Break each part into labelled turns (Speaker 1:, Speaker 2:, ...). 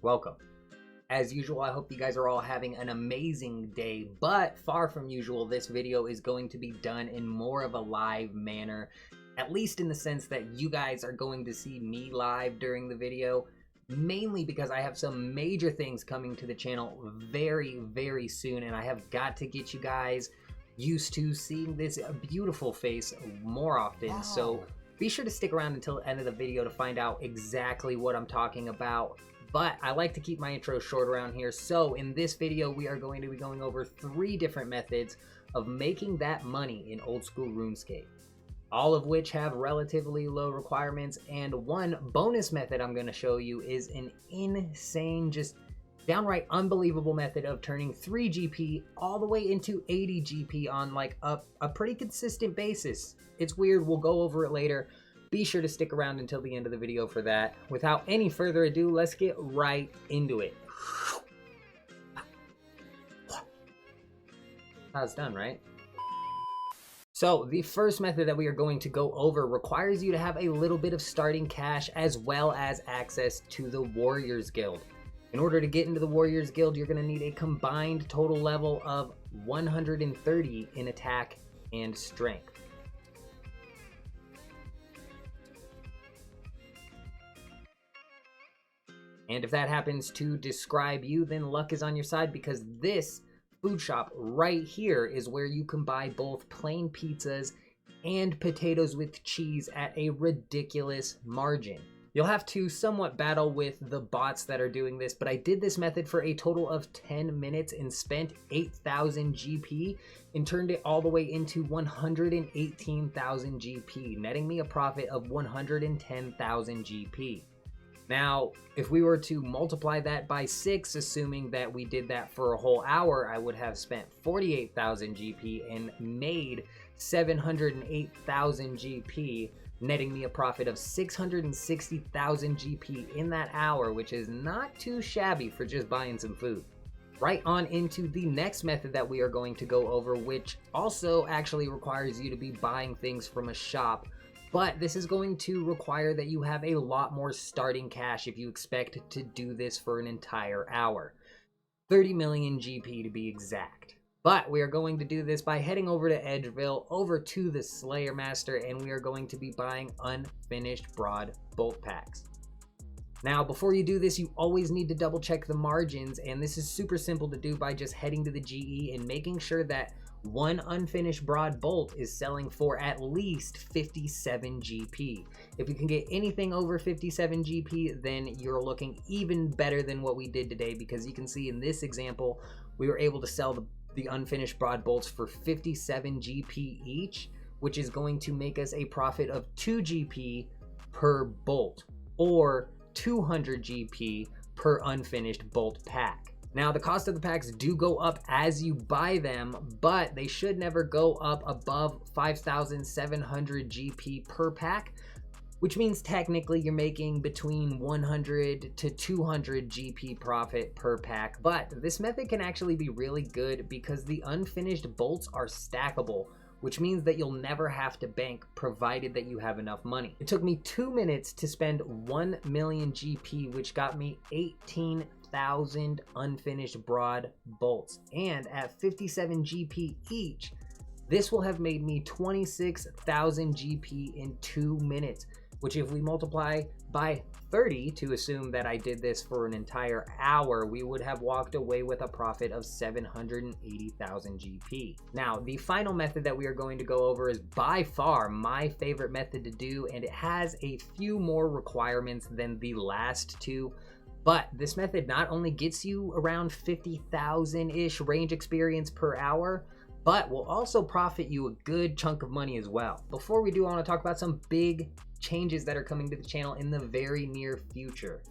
Speaker 1: welcome. As usual, I hope you guys are all having an amazing day, but far from usual, this video is going to be done in more of a live manner, at least in the sense that you guys are going to see me live during the video, mainly because I have some major things coming to the channel very, very soon, and I have got to get you guys used to seeing this beautiful face more often. Wow. So be sure to stick around until the end of the video to find out exactly what I'm talking about. But I like to keep my intro short around here, so in this video we are going to be going over 3 different methods of making that money in old school RuneScape, all of which have relatively low requirements, and one bonus method I'm going to show you is an insane, just downright unbelievable method of turning 3 GP all the way into 80 GP on like a pretty consistent basis. It's weird, we'll go over it later. Be sure to stick around until the end of the video for that. Without any further ado, let's get right into it. That's done, right? So the first method that we are going to go over requires you to have a little bit of starting cash as well as access to the Warriors Guild. In order to get into the Warriors Guild, you're going to need a combined total level of 130 in attack and strength. And if that happens to describe you, then luck is on your side, because this food shop right here is where you can buy both plain pizzas and potatoes with cheese at a ridiculous margin. You'll have to somewhat battle with the bots that are doing this, but I did this method for a total of 10 minutes and spent 8,000 GP and turned it all the way into 118,000 GP, netting me a profit of 110,000 GP. Now, if we were to multiply that by 6, assuming that we did that for a whole hour, I would have spent 48,000 GP and made 708,000 GP, netting me a profit of 660,000 GP in that hour, which is not too shabby for just buying some food. Right on into the next method that we are going to go over, which also actually requires you to be buying things from a shop. But this is going to require that you have a lot more starting cash if you expect to do this for an entire hour. 30 million GP to be exact. But we are going to do this by heading over to Edgeville, over to the Slayer Master, and we are going to be buying unfinished broad bolt packs. Now, before you do this, you always need to double check the margins, and this is super simple to do by just heading to the GE and making sure that one unfinished broad bolt is selling for at least 57 GP. If you can get anything over 57 GP, then you're looking even better than what we did today, because you can see in this example, we were able to sell the unfinished broad bolts for 57 GP each, which is going to make us a profit of 2 GP per bolt, or 200 GP per unfinished bolt pack. Now, the cost of the packs do go up as you buy them, but they should never go up above 5,700 GP per pack, which means technically you're making between 100 to 200 GP profit per pack. But this method can actually be really good because the unfinished bolts are stackable, which means that you'll never have to bank, provided that you have enough money. It took me 2 minutes to spend 1 million GP, which got me 18,000 unfinished broad bolts, and at 57 GP each, this will have made me 26,000 GP in 2 minutes, which if we multiply by 30 to assume that I did this for an entire hour, we would have walked away with a profit of 780,000 GP. Now, the final method that we are going to go over is by far my favorite method to do, and it has a few more requirements than the last 2. But this method not only gets you around 50,000-ish range experience per hour, but will also profit you a good chunk of money as well. Before we do, I want to talk about some big changes that are coming to the channel in the very near future.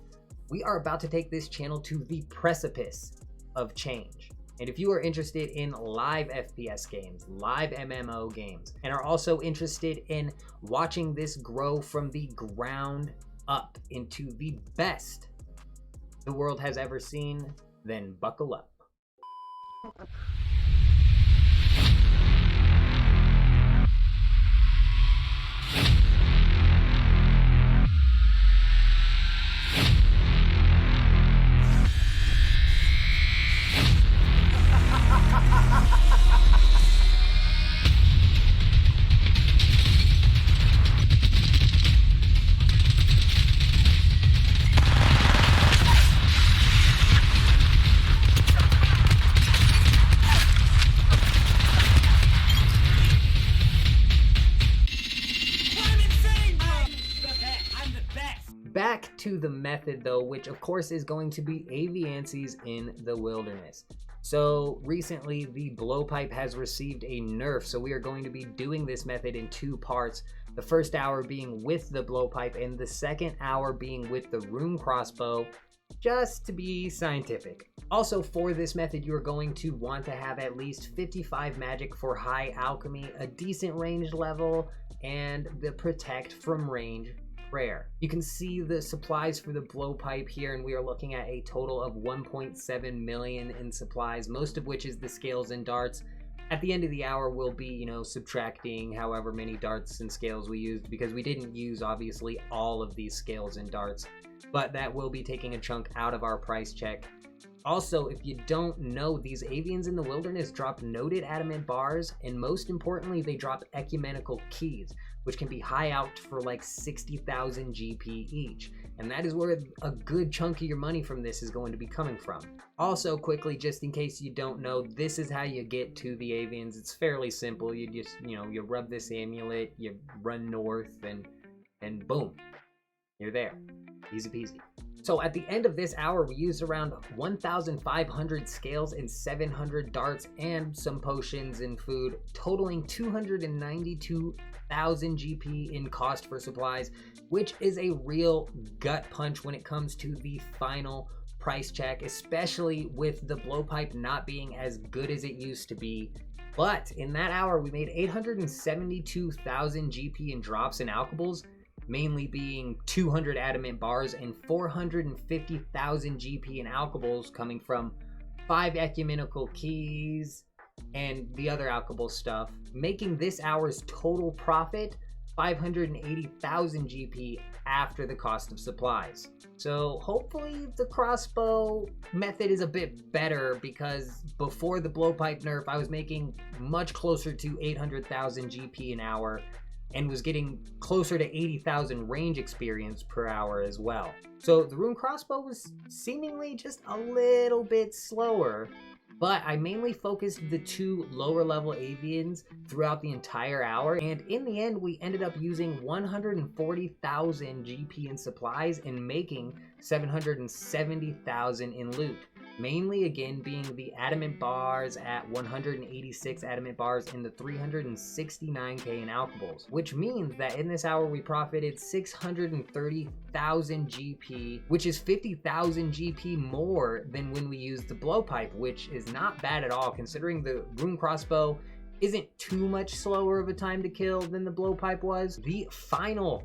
Speaker 1: We are about to take this channel to the precipice of change. And if you are interested in live FPS games, live MMO games, and are also interested in watching this grow from the ground up into the best the world has ever seen, then buckle up. method though, which of course is going to be aviancies in the wilderness. So recently the blowpipe has received a nerf, so we are going to be doing this method in 2 parts. The first hour being with the blowpipe and the second hour being with the room crossbow, just to be scientific. Also, for this method, you're going to want to have at least 55 magic for high alchemy, a decent range level, and the protect from range prayer. You can see the supplies for the blowpipe here, and we are looking at a total of 1.7 million in supplies, most of which is the scales and darts. At the end of the hour, we'll be, subtracting however many darts and scales we used, because we didn't use, obviously, all of these scales and darts, but that will be taking a chunk out of our price check. Also, if you don't know, these avians in the wilderness drop noted adamant bars, and most importantly, they drop ecumenical keys, which can be high out for like 60,000 GP each. And that is where a good chunk of your money from this is going to be coming from. Also, quickly, just in case you don't know, this is how you get to the avians. It's fairly simple. You just, you rub this amulet, you run north, and boom, you're there. Easy peasy. So at the end of this hour, we used around 1,500 scales and 700 darts and some potions and food, totaling 292,000 GP in cost for supplies, which is a real gut punch when it comes to the final price check, especially with the blowpipe not being as good as it used to be. But in that hour, we made 872,000 GP in drops and alchables, mainly being 200 adamant bars and 450,000 GP in alchables coming from 5 ecumenical keys and the other alchable stuff, making this hour's total profit 580,000 GP after the cost of supplies. So hopefully the crossbow method is a bit better, because before the blowpipe nerf, I was making much closer to 800,000 GP an hour and was getting closer to 80,000 range experience per hour as well. So the rune crossbow was seemingly just a little bit slower, but I mainly focused the 2 lower level avians throughout the entire hour, and in the end we ended up using 140,000 GP in supplies and making 770,000 in loot. Mainly again being the adamant bars at 186 adamant bars and the 369k in alchables, which means that in this hour we profited 630,000 GP, which is 50,000 GP more than when we used the blowpipe, which is not bad at all considering the rune crossbow isn't too much slower of a time to kill than the blowpipe was. The final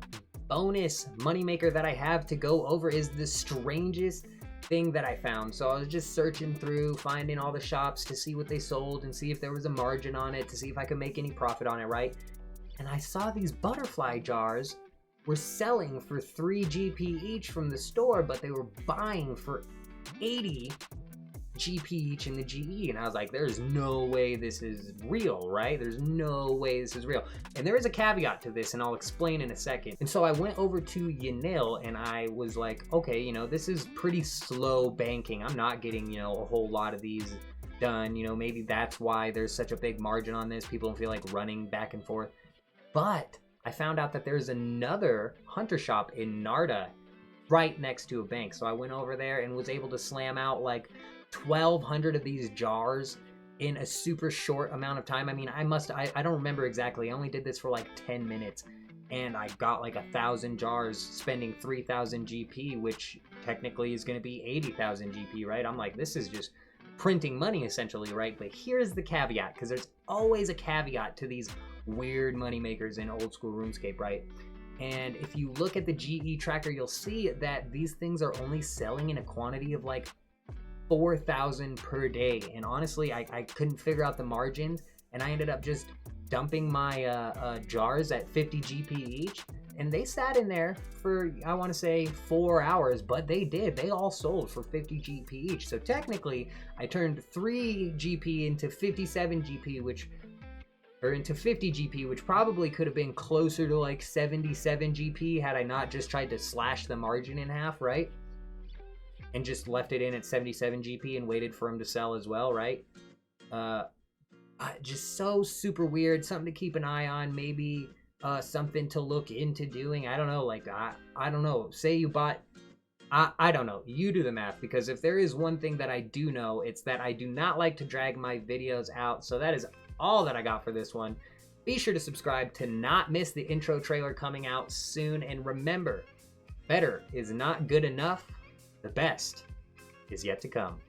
Speaker 1: bonus moneymaker that I have to go over is the strangest thing that I found. So I was just searching through, finding all the shops to see what they sold and see if there was a margin on it, to see if I could make any profit on it, right? And I saw these butterfly jars were selling for 3 GP each from the store, but they were buying for 80 GP each in the GE, and I was like, there's no way this is real, right? There's no way this is real. And there is a caveat to this, and I'll explain in a second. And so I went over to Yanil, and I was like, okay, this is pretty slow banking. I'm not getting, a whole lot of these done. Maybe that's why there's such a big margin on this. People don't feel like running back and forth. But I found out that there's another hunter shop in Narda right next to a bank. So I went over there and was able to slam out like 1,200 of these jars in a super short amount of time. I mean, I don't remember exactly. I only did this for like 10 minutes and I got like 1,000 jars, spending 3,000 GP, which technically is going to be 80,000 GP, right? I'm like, this is just printing money essentially, right? But here's the caveat, because there's always a caveat to these weird money makers in old school RuneScape, right? And if you look at the GE tracker, you'll see that these things are only selling in a quantity of like 4,000 per day. And honestly, I couldn't figure out the margins, and I ended up just dumping my jars at 50 GP each, and they sat in there for, I want to say 4 hours, but they all sold for 50 GP each. So technically I turned 3 GP into 57 GP, into 50 GP, which probably could have been closer to like 77 GP had I not just tried to slash the margin in half, right? And just left it in at 77 GP and waited for him to sell as well, right? Just so super weird. Something to keep an eye on. Maybe something to look into doing. I don't know. Like, I don't know. Say you bought I don't know. You do the math, because if there is one thing that I do know, it's that I do not like to drag my videos out. So that is all that I got for this one. Be sure to subscribe to not miss the intro trailer coming out soon. And remember, better is not good enough. The best is yet to come.